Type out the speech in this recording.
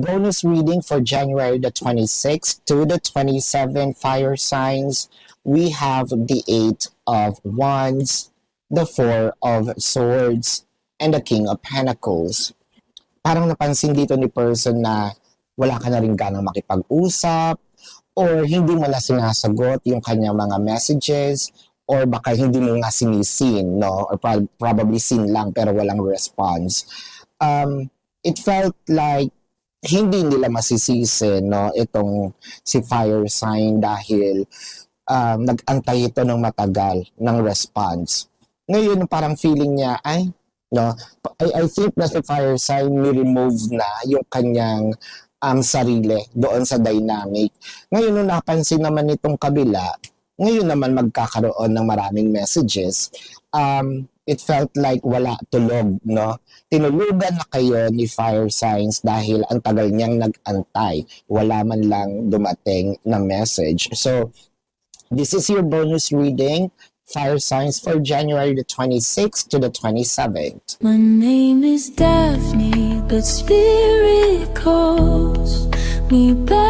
bonus reading for January the 26th to the 27th fire signs, we have the Eight of Wands, the Four of Swords, and the King of Pentacles. Parang napansin dito ni person na wala ka na rin ganang makipag-usap or hindi mo na sinasagot yung kanyang mga messages or baka hindi mo nga sinisin, no? Or probably seen lang pero walang response. It felt like hindi nila masisisi, no, itong si fire sign dahil nag-antay ito ng matagal ng response. Ngayon parang feeling niya ay no, I think na si fire sign ni-remove na yung kanyang sarili doon sa dynamic. Ngayon nung napansin naman itong kabila, ngayon naman magkakaroon ng maraming messages. It felt like wala tulog, no? Tinulugan na kayo ni fire signs dahil ang tagal niyang nag-antay. Wala man lang dumating na message. So, this is your bonus reading, fire signs for January the 26th to the 27th. My name is Daphne, but spirit calls me back.